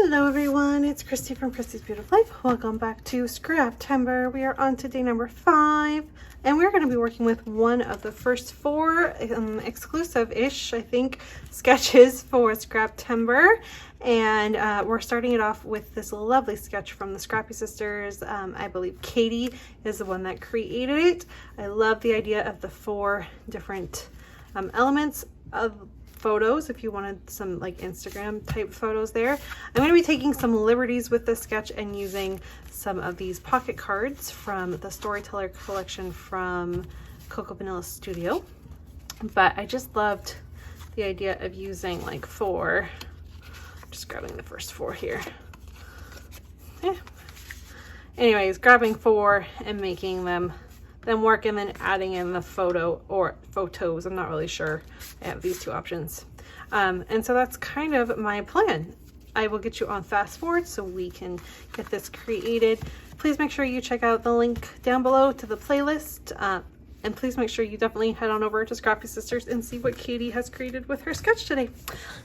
Hello everyone, it's Christy from Christy's Beautiful Life. Welcome back to Scraptember. We are on to day number 5, and we're going to be working with one of the first 4 exclusive-ish, I think, sketches for Scraptember. And we're starting it off with this lovely sketch from the Scrappy Sisters. I believe Katie is the one that created it. I love the idea of the 4 different elements of photos. If you wanted some like Instagram type photos there, I'm going to be taking some liberties with this sketch and using some of these pocket cards from the Storyteller collection from Coco Vanilla Studio. But I just loved the idea of using like 4, just grabbing the first 4 here. Anyways, grabbing 4 and making them work, and then adding in the photo or photos. I'm not really sure. I have these 2 options. And so that's kind of my plan. I will get you on fast forward so we can get this created. Please make sure you check out the link down below to the playlist. And please make sure you definitely head on over to Scrappy Sisters and see what Katie has created with her sketch today.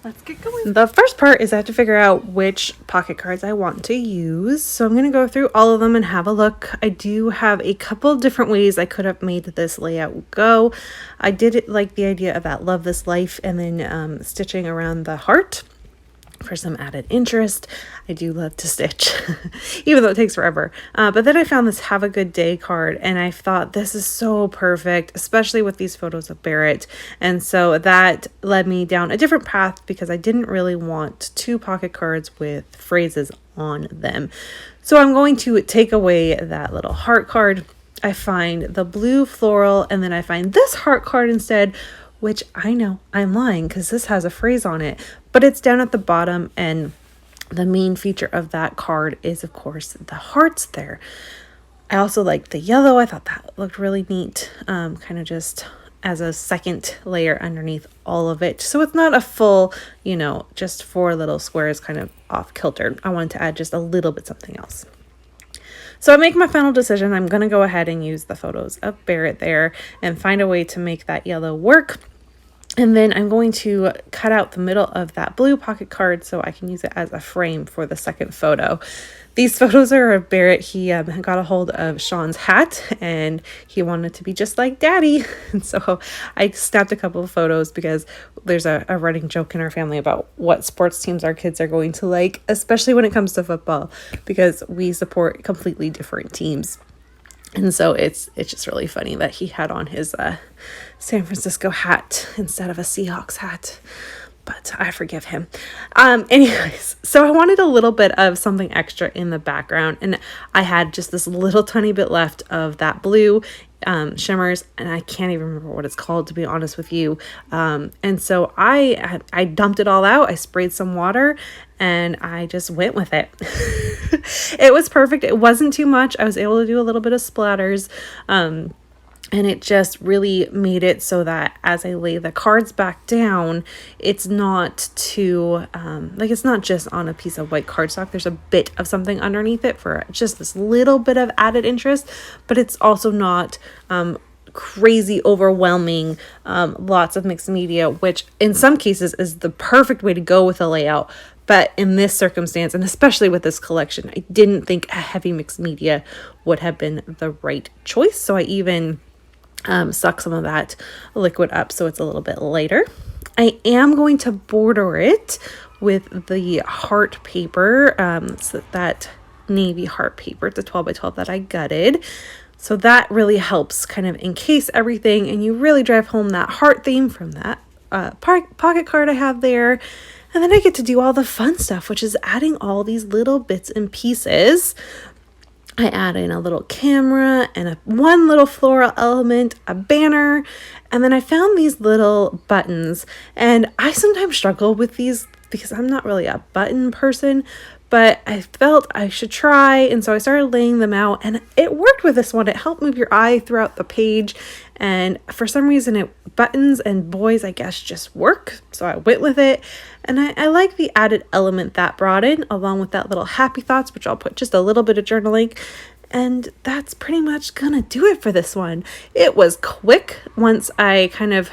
Let's get going. The first part is I have to figure out which pocket cards I want to use. So I'm going to go through all of them and have a look. I do have a couple different ways I could have made this layout go. I did like the idea of that Love This Life and then stitching around the heart for some added interest. I do love to stitch, even though it takes forever. But then I found this Have a Good Day card, and I thought this is so perfect, especially with these photos of Barrett. And so that led me down a different path because I didn't really want 2 pocket cards with phrases on them. So I'm going to take away that little heart card. I find the blue floral, and then I find this heart card instead, which I know I'm lying because this has a phrase on it, but it's down at the bottom, and the main feature of that card is, of course, the hearts there. I also like the yellow. I thought that looked really neat, kind of just as a second layer underneath all of it. So it's not a full, just 4 little squares kind of off kilter. I wanted to add just a little bit something else. So I make my final decision. I'm going to go ahead and use the photos of Barrett there and find a way to make that yellow work. And then I'm going to cut out the middle of that blue pocket card so I can use it as a frame for the second photo. These photos are of Barrett. He got a hold of Sean's hat and he wanted to be just like Daddy. And so I snapped a couple of photos because there's a running joke in our family about what sports teams our kids are going to like, especially when it comes to football, because we support completely different teams. And so it's just really funny that he had on his San Francisco hat instead of a Seahawks hat. But I forgive him. Anyways, so I wanted a little bit of something extra in the background. And I had just this little tiny bit left of that blue shimmers. And I can't even remember what it's called, to be honest with you. And so I dumped it all out. I sprayed some water and I just went with it. It was perfect. It wasn't too much. I was able to do a little bit of splatters. And it just really made it so that as I lay the cards back down, it's not too, it's not just on a piece of white cardstock. There's a bit of something underneath it for just this little bit of added interest, but it's also not crazy overwhelming, lots of mixed media, which in some cases is the perfect way to go with a layout. But in this circumstance, and especially with this collection, I didn't think a heavy mixed media would have been the right choice. So I even suck some of that liquid up so it's a little bit lighter. I am going to border it with the heart paper, so that navy heart paper. It's a 12 by 12 that I gutted. So that really helps kind of encase everything, and you really drive home that heart theme from that pocket card I have there. And then I get to do all the fun stuff, which is adding all these little bits and pieces. I add in a little camera and one little floral element, a banner, and then I found these little buttons. And I sometimes struggle with these because I'm not really a button person, but I felt I should try, and so I started laying them out, and it worked with this one. It helped move your eye throughout the page, and for some reason buttons and boys, I guess, just work, so I went with it. And I like the added element that brought in, along with that little happy thoughts, which I'll put just a little bit of journaling. And that's pretty much gonna do it for this one. It was quick once I kind of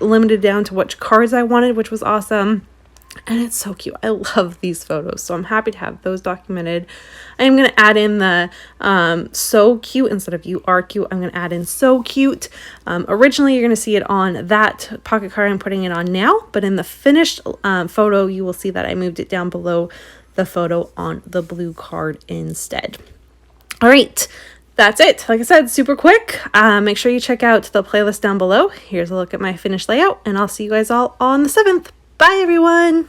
limited down to which cards I wanted, which was awesome. And it's so cute. I love these photos, so I'm happy to have those documented. I'm going to add in the so cute instead of you are cute. I'm going to add in so cute. Originally, you're going to see it on that pocket card I'm putting it on now, but in the finished photo, you will see that I moved it down below the photo on the blue card instead. All right. That's it. Like I said, super quick. Make sure you check out the playlist down below. Here's a look at my finished layout, and I'll see you guys all on the 7th. Bye, everyone.